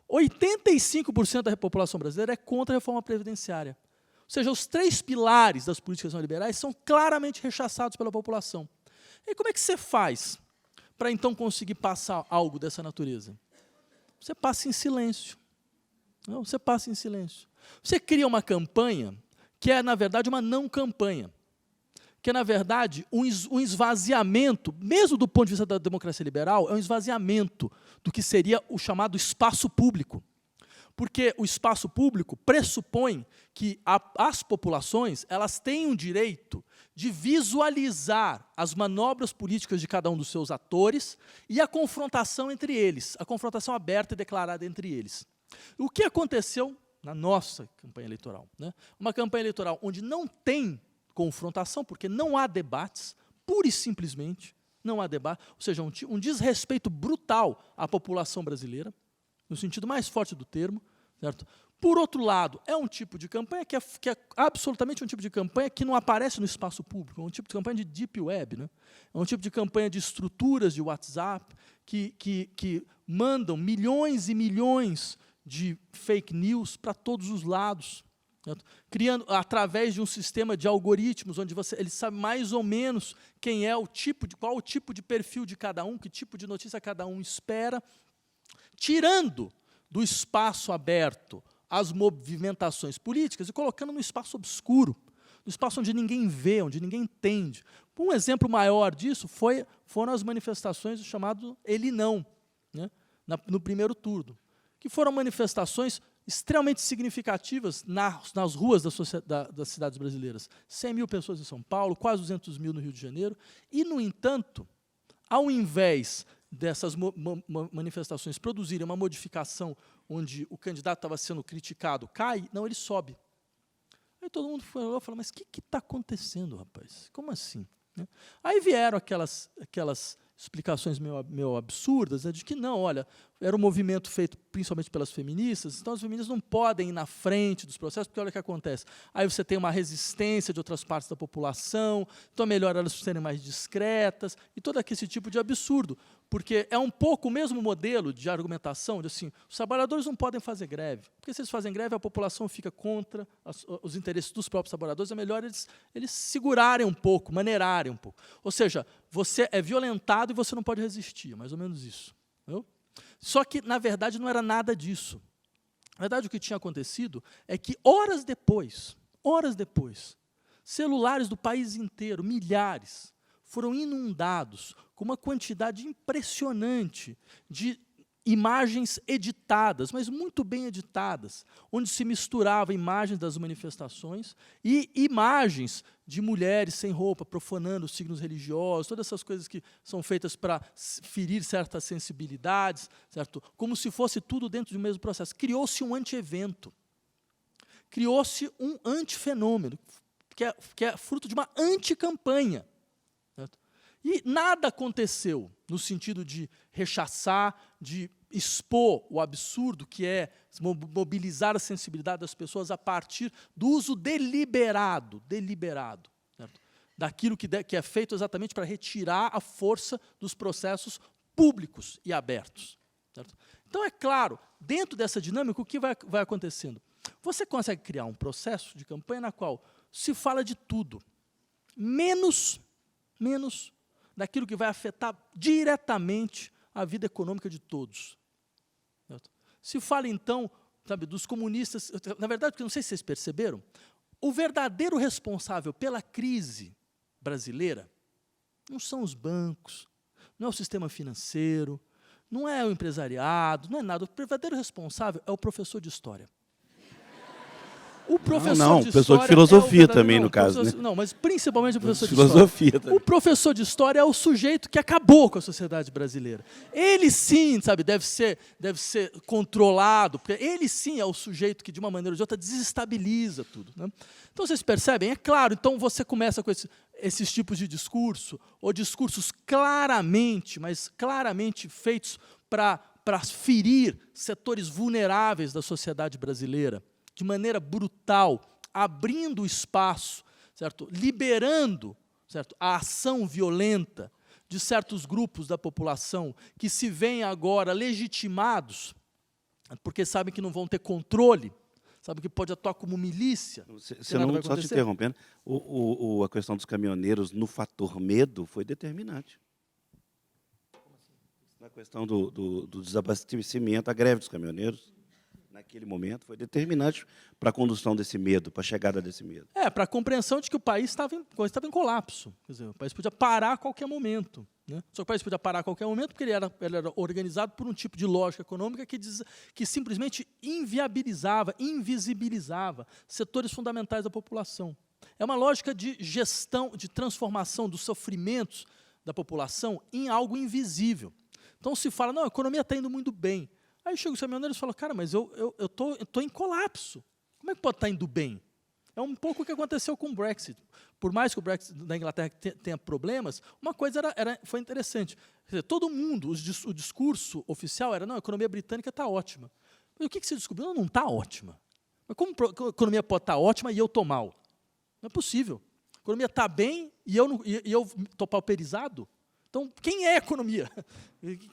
85% da população brasileira é contra a reforma previdenciária. Ou seja, os 3 pilares das políticas neoliberais são claramente rechaçados pela população. E como é que você faz para, então, conseguir passar algo dessa natureza? Você passa em silêncio. Não, você passa em silêncio. Você cria uma campanha que é, na verdade, uma não-campanha. Que é, na verdade, um esvaziamento, mesmo do ponto de vista da democracia liberal, é um esvaziamento do que seria o chamado espaço público. Porque o espaço público pressupõe que as populações elas têm o direito de visualizar as manobras políticas de cada um dos seus atores e a confrontação entre eles, a confrontação aberta e declarada entre eles. O que aconteceu na nossa campanha eleitoral? Né? Uma campanha eleitoral onde não tem confrontação, porque não há debates, pura e simplesmente, não há debate, ou seja, um desrespeito brutal à população brasileira, no sentido mais forte do termo, certo? Por outro lado, é um tipo de campanha que é absolutamente um tipo de campanha que não aparece no espaço público, é um tipo de campanha de deep web, né? É um tipo de campanha de estruturas de WhatsApp que mandam milhões e milhões de fake news para todos os lados, certo? Criando através de um sistema de algoritmos onde ele sabe mais ou menos qual o tipo de perfil de cada um, que tipo de notícia cada um espera, tirando do espaço aberto as movimentações políticas e colocando no espaço obscuro, no espaço onde ninguém vê, onde ninguém entende. Um exemplo maior disso foram as manifestações do chamado Ele Não, né, no primeiro turno, que foram manifestações extremamente significativas nas ruas das cidades brasileiras. 100 mil pessoas em São Paulo, quase 200 mil no Rio de Janeiro. E, no entanto, ao invés dessas manifestações produzirem uma modificação onde o candidato estava sendo criticado, cai, não, ele sobe. Aí todo mundo falou, mas o que está acontecendo, rapaz? Como assim? Né? Aí vieram aquelas explicações meio absurdas, né, de que não, olha, era um movimento feito principalmente pelas feministas, então as feministas não podem ir na frente dos processos, porque olha o que acontece. Aí você tem uma resistência de outras partes da população, então é melhor elas serem mais discretas, e todo esse tipo de absurdo, porque é um pouco o mesmo modelo de argumentação, de assim, os trabalhadores não podem fazer greve, porque se eles fazem greve, a população fica contra os interesses dos próprios trabalhadores, é melhor eles segurarem um pouco, maneirarem um pouco. Ou seja, você é violentado e você não pode resistir, mais ou menos isso. Entendeu? Só que, na verdade, não era nada disso. Na verdade, o que tinha acontecido é que, horas depois, celulares do país inteiro, milhares, foram inundados com uma quantidade impressionante de imagens editadas, mas muito bem editadas, onde se misturava imagens das manifestações e imagens de mulheres sem roupa, profanando os signos religiosos, todas essas coisas que são feitas para ferir certas sensibilidades, certo? Como se fosse tudo dentro do mesmo processo. Criou-se um anti-evento, criou-se um antifenômeno, que é fruto de uma anticampanha. Certo? E nada aconteceu no sentido de rechaçar, de expor o absurdo que é mobilizar a sensibilidade das pessoas a partir do uso deliberado, certo? Daquilo que é feito exatamente para retirar a força dos processos públicos e abertos. Certo? Então, é claro, dentro dessa dinâmica, o que vai acontecendo? Você consegue criar um processo de campanha na qual se fala de tudo, menos daquilo que vai afetar diretamente a vida econômica de todos. Certo? Se fala, então, sabe, dos comunistas, na verdade, porque não sei se vocês perceberam, o verdadeiro responsável pela crise brasileira não são os bancos, não é o sistema financeiro, não é o empresariado, não é nada. O verdadeiro responsável é o professor de história. O professor de professor de história filosofia também, no caso. Né? Não, mas principalmente o professor de filosofia história. também. O professor de história é o sujeito que acabou com a sociedade brasileira. Ele sim, sabe, deve ser controlado, porque ele sim é o sujeito que, de uma maneira ou de outra, desestabiliza tudo. Né? Então, vocês percebem? É claro, então você começa com esses tipos de discurso, ou discursos claramente, mas claramente feitos para ferir setores vulneráveis da sociedade brasileira, de maneira brutal, abrindo espaço, certo? Liberando, certo? A ação violenta de certos grupos da população que se veem agora legitimados, porque sabem que não vão ter controle, sabem que pode atuar como milícia. Você não, só te interrompendo, a questão dos caminhoneiros no fator medo foi determinante. Na questão do desabastecimento, a greve dos caminhoneiros, naquele momento, foi determinante para a condução desse medo, para a chegada desse medo. Para a compreensão de que o país estava em colapso. Quer dizer, o país podia parar a qualquer momento. Né? Só que o país podia parar a qualquer momento porque ele era organizado por um tipo de lógica econômica que simplesmente inviabilizava, invisibilizava setores fundamentais da população. É uma lógica de gestão, de transformação dos sofrimentos da população em algo invisível. Então se fala, não, a economia está indo muito bem. Aí chega os caminhoneiros e fala, cara, mas eu tô em colapso. Como é que pode estar indo bem? É um pouco o que aconteceu com o Brexit. Por mais que o Brexit da Inglaterra tenha problemas, uma coisa foi interessante. Quer dizer, todo mundo, o discurso oficial era, não, a economia britânica está ótima. Mas o que se descobriu? Não está ótima. Mas como a economia pode estar ótima e eu estou mal? Não é possível. A economia está bem e eu estou pauperizado? Então, quem é a economia?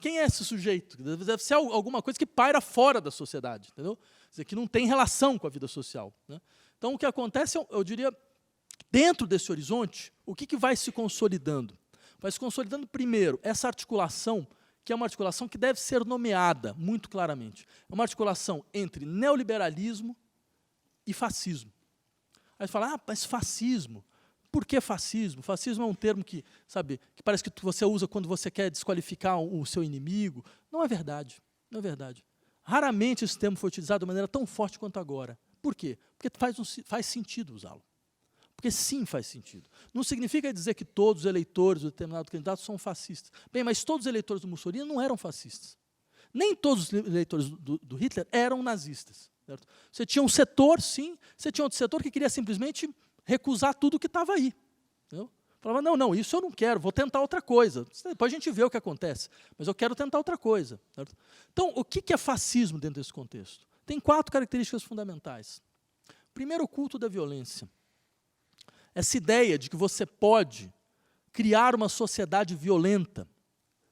Quem é esse sujeito? Deve ser alguma coisa que paira fora da sociedade, entendeu? Quer dizer, que não tem relação com a vida social. Né? Então, o que acontece, eu diria, dentro desse horizonte, o que vai se consolidando? Vai se consolidando, primeiro, essa articulação, que é uma articulação que deve ser nomeada muito claramente. É uma articulação entre neoliberalismo e fascismo. Aí você fala, mas fascismo... Por que fascismo? Fascismo é um termo que parece que você usa quando você quer desqualificar o seu inimigo. Não é verdade. Não é verdade. Raramente esse termo foi utilizado de maneira tão forte quanto agora. Por quê? Porque faz sentido usá-lo. Porque sim, faz sentido. Não significa dizer que todos os eleitores do determinado candidato são fascistas. Bem, mas todos os eleitores do Mussolini não eram fascistas. Nem todos os eleitores do Hitler eram nazistas. Certo? Você tinha um setor, sim, você tinha outro setor que queria simplesmente recusar tudo que estava aí. Entendeu? Falava, não, isso eu não quero, vou tentar outra coisa. Depois a gente vê o que acontece, mas eu quero tentar outra coisa. Certo? Então, o que é fascismo dentro desse contexto? Tem 4 características fundamentais. Primeiro, o culto da violência. Essa ideia de que você pode criar uma sociedade violenta,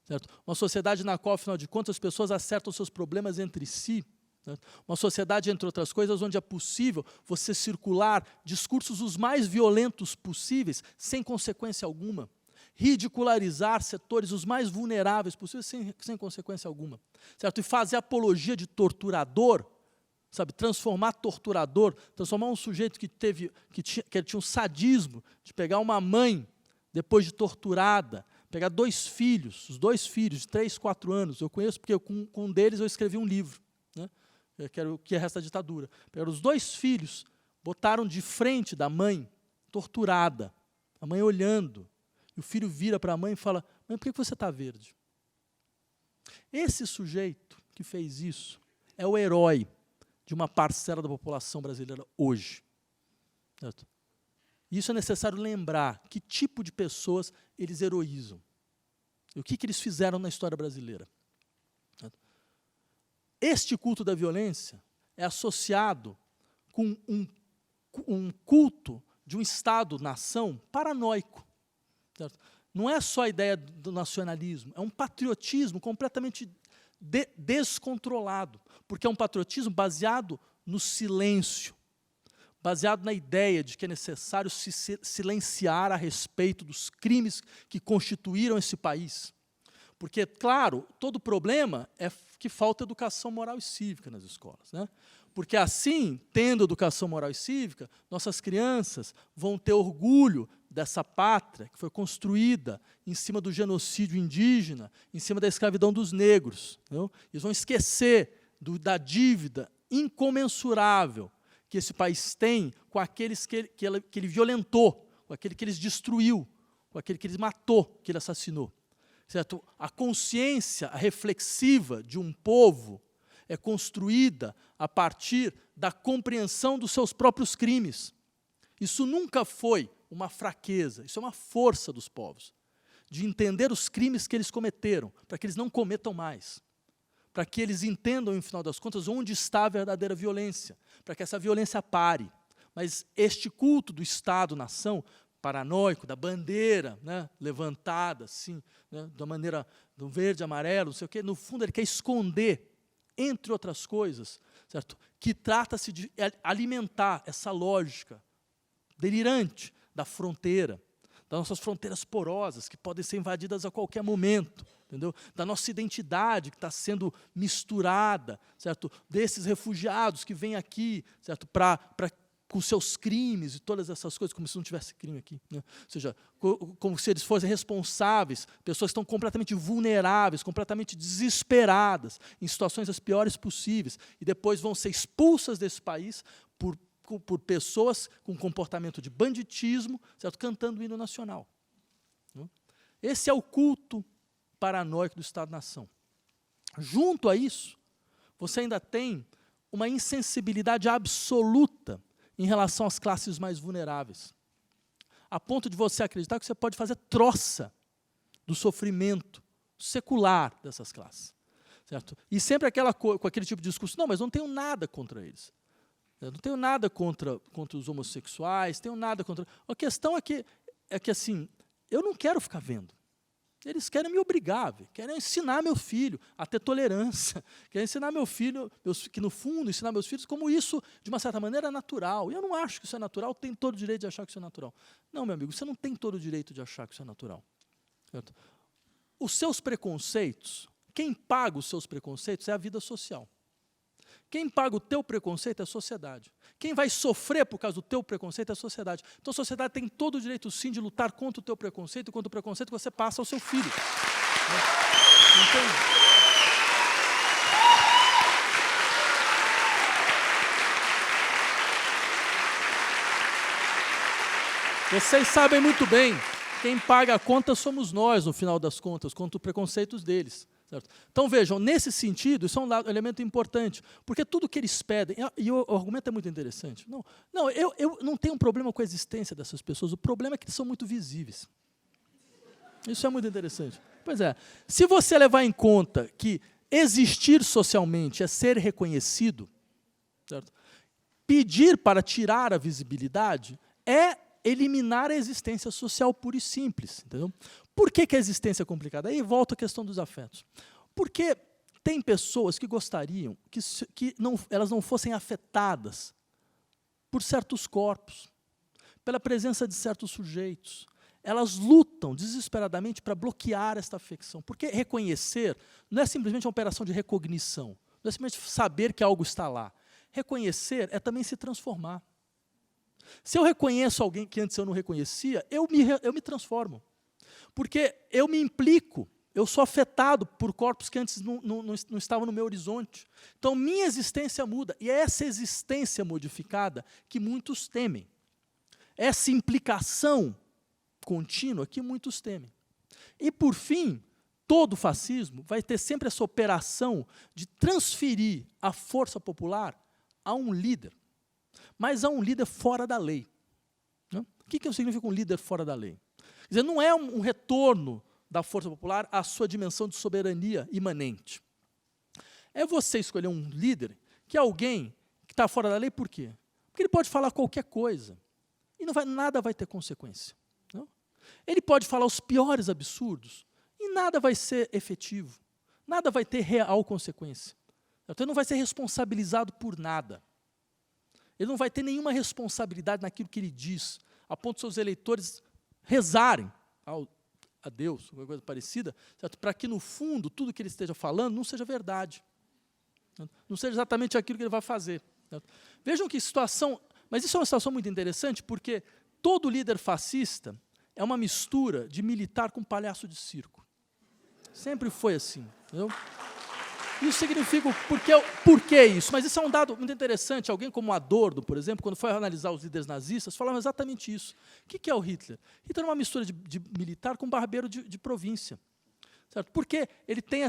certo? Uma sociedade na qual, afinal de contas, as pessoas acertam seus problemas entre si, certo? Uma sociedade, entre outras coisas, onde é possível você circular discursos os mais violentos possíveis, sem consequência alguma, ridicularizar setores os mais vulneráveis possíveis, sem consequência alguma, certo? E fazer apologia de torturador, sabe, transformar um sujeito que tinha um sadismo de pegar uma mãe, depois de torturada, pegar os 2 filhos de 3, 4 anos, eu conheço porque com um deles eu escrevi um livro, né, que é Resta da Ditadura. Pegaram os 2 filhos, botaram de frente da mãe, torturada, a mãe olhando, e o filho vira para a mãe e fala, mãe, por que você está verde? Esse sujeito que fez isso é o herói de uma parcela da população brasileira hoje. Certo? Isso é necessário lembrar que tipo de pessoas eles heroizam. E o que eles fizeram na história brasileira. Certo? Este culto da violência é associado com um culto de um Estado-nação paranoico. Certo? Não é só a ideia do nacionalismo, é um patriotismo completamente descontrolado, porque é um patriotismo baseado no silêncio, baseado na ideia de que é necessário se silenciar a respeito dos crimes que constituíram esse país. Porque, claro, todo problema é que falta educação moral e cívica nas escolas, né? Porque assim, tendo educação moral e cívica, nossas crianças vão ter orgulho dessa pátria que foi construída em cima do genocídio indígena, em cima da escravidão dos negros. Entendeu? Eles vão esquecer da dívida incomensurável que esse país tem com aqueles que ele violentou, com aquele que ele destruiu, com aquele que ele matou, que ele assassinou. Certo? A consciência reflexiva de um povo é construída a partir da compreensão dos seus próprios crimes. Isso nunca foi uma fraqueza, isso é uma força dos povos, de entender os crimes que eles cometeram, para que eles não cometam mais, para que eles entendam, no final das contas, onde está a verdadeira violência, para que essa violência pare. Mas este culto do Estado-nação, paranoico, da bandeira, né, levantada, assim, né, da maneira do verde, amarelo, não sei o quê, no fundo ele quer esconder, entre outras coisas, certo? Que trata-se de alimentar essa lógica delirante da fronteira, das nossas fronteiras porosas, que podem ser invadidas a qualquer momento, entendeu? Da nossa identidade que está sendo misturada, certo? Desses refugiados que vêm aqui, certo? Com seus crimes e todas essas coisas, como se não tivesse crime aqui, né? Ou seja, como se eles fossem responsáveis, pessoas que estão completamente vulneráveis, completamente desesperadas, em situações as piores possíveis, e depois vão ser expulsas desse país por pessoas com comportamento de banditismo, certo? Cantando o hino nacional. Esse é o culto paranoico do Estado-nação. Junto a isso, você ainda tem uma insensibilidade absoluta em relação às classes mais vulneráveis, a ponto de você acreditar que você pode fazer troça do sofrimento secular dessas classes. Certo? E sempre com aquele tipo de discurso, não, mas não tenho nada contra eles. Eu não tenho nada contra os homossexuais, tenho nada contra... A questão é que assim, eu não quero ficar vendo. Eles querem me obrigar, querem ensinar meu filho a ter tolerância, querem ensinar meu filho, que no fundo, ensinar meus filhos como isso, de uma certa maneira, é natural. E eu não acho que isso é natural, tem todo o direito de achar que isso é natural. Não, meu amigo, você não tem todo o direito de achar que isso é natural. Certo? Os seus preconceitos, quem paga os seus preconceitos é a vida social. Quem paga o teu preconceito é a sociedade. Quem vai sofrer por causa do teu preconceito é a sociedade. Então a sociedade tem todo o direito, sim, de lutar contra o teu preconceito e contra o preconceito que você passa ao seu filho. Entende? Vocês sabem muito bem, quem paga a conta somos nós, no final das contas, contra os preconceitos deles. Certo? Então, vejam, nesse sentido, isso é um elemento importante, porque tudo que eles pedem, e o argumento é muito interessante. Não, eu não tenho um problema com a existência dessas pessoas, o problema é que eles são muito visíveis. Isso é muito interessante. Pois é, se você levar em conta que existir socialmente é ser reconhecido, certo? Pedir para tirar a visibilidade é eliminar a existência social pura e simples. Entendeu? Por que a existência é complicada? Aí volta a questão dos afetos. Porque tem pessoas que gostariam que elas não fossem afetadas por certos corpos, pela presença de certos sujeitos. Elas lutam desesperadamente para bloquear esta afecção. Porque reconhecer não é simplesmente uma operação de recognição, não é simplesmente saber que algo está lá. Reconhecer é também se transformar. Se eu reconheço alguém que antes eu não reconhecia, eu me transformo. Porque eu me implico, eu sou afetado por corpos que antes não estavam no meu horizonte. Então, minha existência muda. E é essa existência modificada que muitos temem. Essa implicação contínua que muitos temem. E, por fim, todo fascismo vai ter sempre essa operação de transferir a força popular a um líder, mas a um líder fora da lei. O que significa um líder fora da lei? Quer dizer, não é um retorno da força popular à sua dimensão de soberania imanente. É você escolher um líder que é alguém que está fora da lei, por quê? Porque ele pode falar qualquer coisa e nada vai ter consequência. Não? Ele pode falar os piores absurdos e nada vai ser efetivo, nada vai ter real consequência. Então, ele não vai ser responsabilizado por nada. Ele não vai ter nenhuma responsabilidade naquilo que ele diz, a ponto de seus eleitores rezarem a Deus, alguma coisa parecida, para que, no fundo, tudo que ele esteja falando não seja verdade. Não seja exatamente aquilo que ele vai fazer. Vejam que situação... Mas isso é uma situação muito interessante, porque todo líder fascista é uma mistura de militar com palhaço de circo. Sempre foi assim. Entendeu? Isso significa por que isso? Mas isso é um dado muito interessante. Alguém como Adorno, por exemplo, quando foi analisar os líderes nazistas, falava exatamente isso. O que é o Hitler? Hitler é uma mistura de militar com barbeiro de província. Certo? Por que ele tem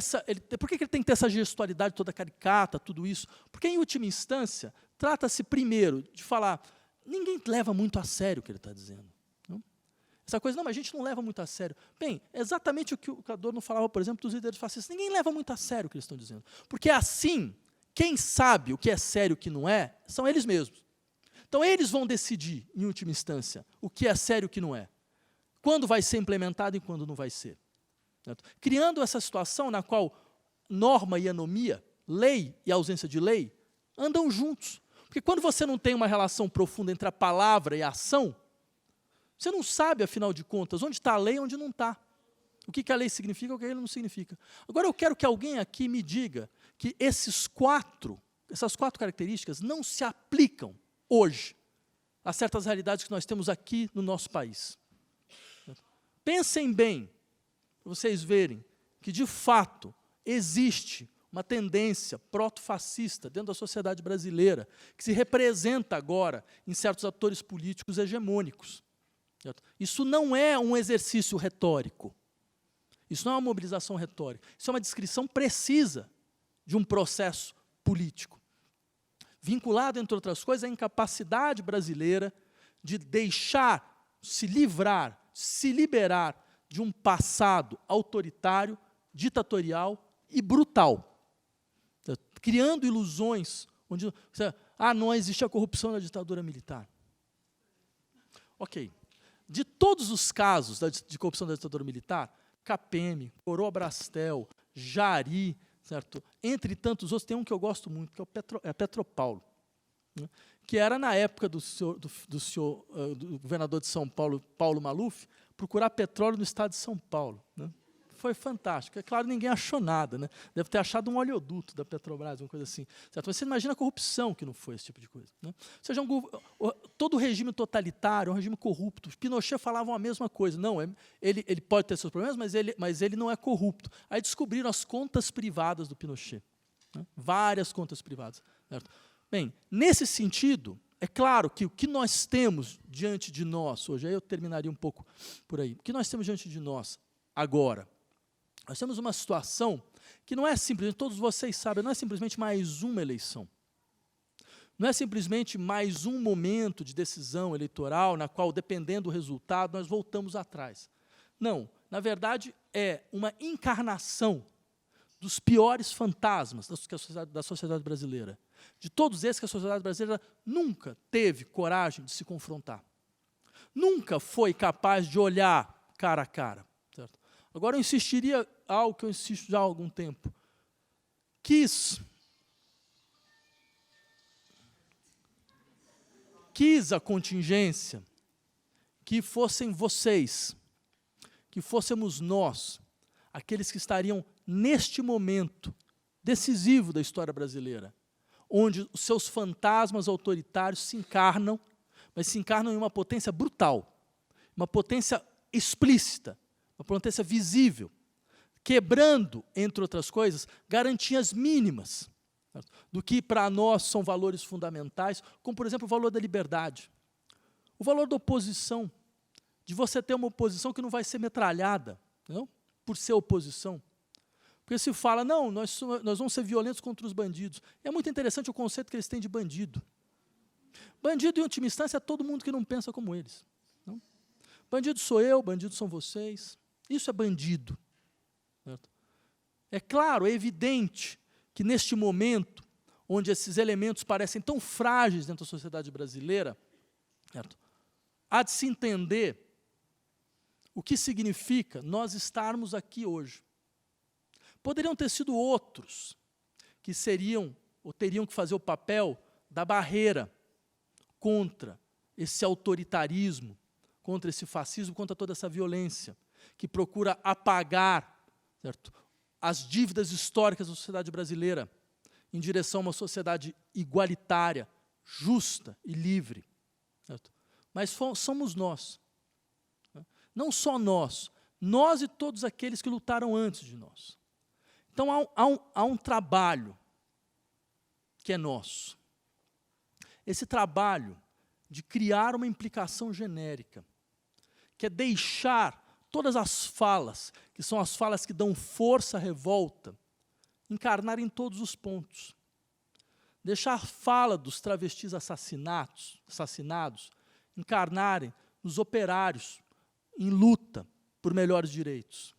por que ele tem que ter essa gestualidade toda caricata, tudo isso? Porque, em última instância, trata-se primeiro de falar, ninguém leva muito a sério o que ele está dizendo. Essa coisa, não, mas a gente não leva muito a sério. Bem, é exatamente o que o Adorno falava, por exemplo, dos líderes fascistas. Ninguém leva muito a sério o que eles estão dizendo. Porque assim, quem sabe o que é sério e o que não é, são eles mesmos. Então, eles vão decidir, em última instância, o que é sério e o que não é. Quando vai ser implementado e quando não vai ser. Certo? Criando essa situação na qual norma e anomia, lei e ausência de lei, andam juntos. Porque quando você não tem uma relação profunda entre a palavra e a ação, você não sabe, afinal de contas, onde está a lei e onde não está. O que a lei significa e o que a lei não significa. Agora, eu quero que alguém aqui me diga que essas quatro características não se aplicam hoje a certas realidades que nós temos aqui no nosso país. Pensem bem, para vocês verem que, de fato, existe uma tendência proto-fascista dentro da sociedade brasileira, que se representa agora em certos atores políticos hegemônicos. Isso não é um exercício retórico. Isso não é uma mobilização retórica. Isso é uma descrição precisa de um processo político. Vinculado, entre outras coisas, à incapacidade brasileira de deixar, se livrar, se liberar de um passado autoritário, ditatorial e brutal. Criando ilusões onde não existia corrupção na ditadura militar. Ok. De todos os casos de corrupção da ditadura militar, CAPEM, Coroa Brastel, Jari, certo? Entre tantos outros, tem um que eu gosto muito, que é a Petropaulo, né? Que era, na época do governador de São Paulo, Paulo Maluf, procurar petróleo no estado de São Paulo. Né? Foi fantástico. É claro, ninguém achou nada. Né? Deve ter achado um oleoduto da Petrobras, uma coisa assim. Certo? Mas você imagina a corrupção que não foi esse tipo de coisa. Né? Ou seja, todo regime totalitário, um regime corrupto. Pinochet falavam a mesma coisa. Não, ele pode ter seus problemas, mas ele não é corrupto. Aí descobriram as contas privadas do Pinochet. Né? Várias contas privadas. Certo? Bem, nesse sentido, É claro que o que nós temos diante de nós, hoje, aí eu terminaria um pouco por aí, o que nós temos diante de nós agora? Nós temos uma situação que não é simplesmente, todos vocês sabem, não é simplesmente mais uma eleição. Não é simplesmente mais um momento de decisão eleitoral na qual, dependendo do resultado, nós voltamos atrás. Não, na verdade, é uma encarnação dos piores fantasmas da sociedade brasileira. De todos esses que a sociedade brasileira nunca teve coragem de se confrontar. Nunca foi capaz de olhar cara a cara. Certo? Agora, eu insistiria algo que eu insisto já há algum tempo. Quis a contingência que fossem vocês, que fôssemos nós, aqueles que estariam neste momento decisivo da história brasileira, onde os seus fantasmas autoritários se encarnam, mas se encarnam em uma potência brutal, uma potência explícita, uma potência visível, quebrando, entre outras coisas, garantias mínimas do que para nós são valores fundamentais, como, por exemplo, o valor da liberdade, o valor da oposição, de você ter uma oposição que não vai ser metralhada, não? Por ser oposição. Porque se fala, não, nós vamos ser violentos contra os bandidos. É muito interessante o conceito que eles têm de bandido. Bandido, em última instância, é todo mundo que não pensa como eles. Não? Bandido sou eu, bandido são vocês. Isso é bandido. Certo? É claro, é evidente que neste momento, onde esses elementos parecem tão frágeis dentro da sociedade brasileira, certo? Há de se entender o que significa nós estarmos aqui hoje. Poderiam ter sido outros que seriam ou teriam que fazer o papel da barreira contra esse autoritarismo, contra esse fascismo, contra toda essa violência, que procura apagar, certo, as dívidas históricas da sociedade brasileira em direção a uma sociedade igualitária, justa e livre. Certo? Mas somos nós. Não só nós e todos aqueles que lutaram antes de nós. Então, há um trabalho que é nosso. Esse trabalho de criar uma implicação genérica, que é deixar todas as falas, que são as falas que dão força à revolta, encarnar em todos os pontos. Deixar a fala dos travestis assassinados, encarnarem nos operários em luta por melhores direitos.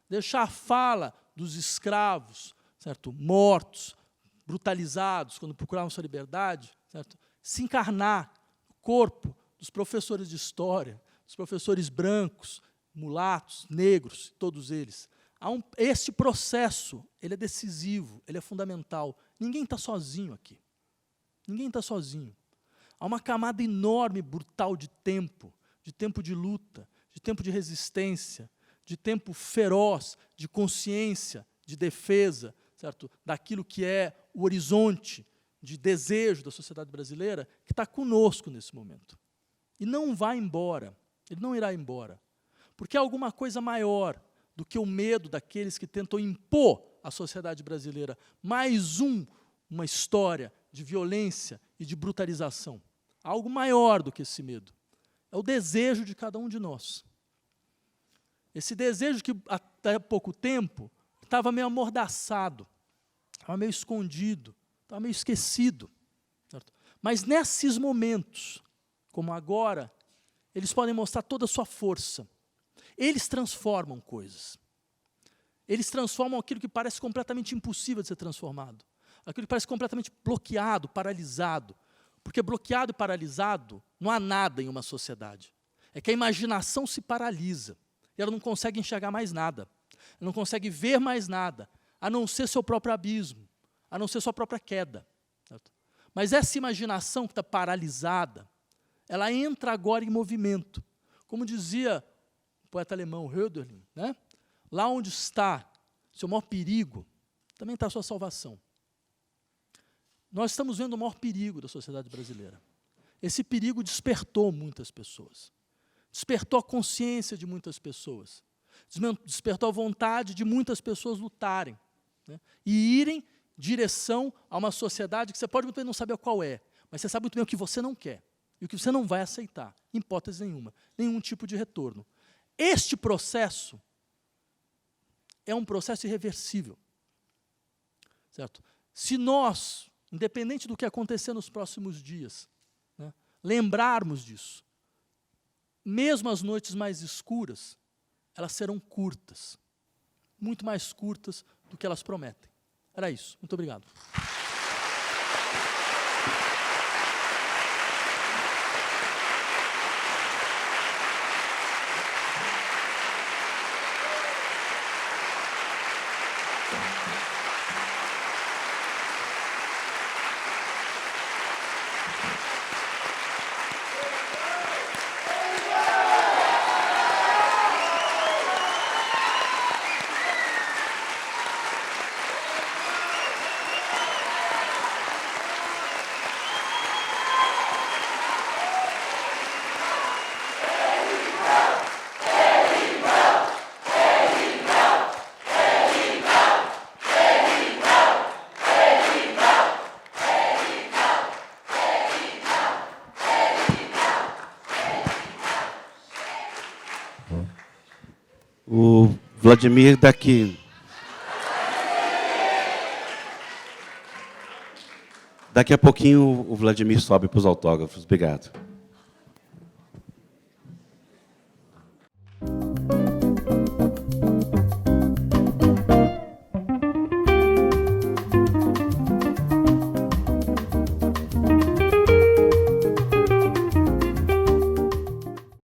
Deixar a fala dos escravos, certo, mortos, brutalizados, quando procuravam sua liberdade, certo, se encarnar no corpo dos professores de história, dos professores brancos, mulatos, negros, todos eles. Este processo, ele é decisivo, ele é fundamental. Ninguém está sozinho aqui. Ninguém está sozinho. Há uma camada enorme, brutal de tempo de luta, de tempo de resistência, de tempo feroz, de consciência, de defesa, certo? Daquilo que é o horizonte de desejo da sociedade brasileira, que está conosco nesse momento. E não vai embora, ele não irá embora. Porque há alguma coisa maior do que o medo daqueles que tentam impor à sociedade brasileira mais uma história de violência e de brutalização. Há algo maior do que esse medo. É o desejo de cada um de nós. Esse desejo que, até pouco tempo, estava meio amordaçado, estava meio escondido, estava meio esquecido. Certo? Mas nesses momentos, como agora, eles podem mostrar toda a sua força. Eles transformam coisas. Eles transformam aquilo que parece completamente impossível de ser transformado. Aquilo que parece completamente bloqueado, paralisado. Porque bloqueado e paralisado, não há nada em uma sociedade. É que a imaginação se paralisa. E ela não consegue enxergar mais nada. Ela não consegue ver mais nada, a não ser seu próprio abismo, a não ser sua própria queda. Certo? Mas essa imaginação que está paralisada, ela entra agora em movimento. Como dizia o poeta alemão Hölderlin, né? Lá onde está seu maior perigo, também está a sua salvação. Nós estamos vendo o maior perigo da sociedade brasileira. Esse perigo despertou muitas pessoas. Despertou a consciência de muitas pessoas. Despertou a vontade de muitas pessoas lutarem, né? E irem em direção a uma sociedade que você pode muito bem não saber qual é, Mas você sabe muito bem o que você não quer e o que você não vai aceitar, em hipótese nenhuma, nenhum tipo de retorno. Este processo é um processo irreversível. Certo? Se nós, independente do que acontecer nos próximos dias, né, lembrarmos disso, mesmo as noites mais escuras, elas serão curtas, muito mais curtas do que elas prometem. Era isso. Muito obrigado. O Vladimir daqui a pouquinho o Vladimir sobe para os autógrafos. Obrigado.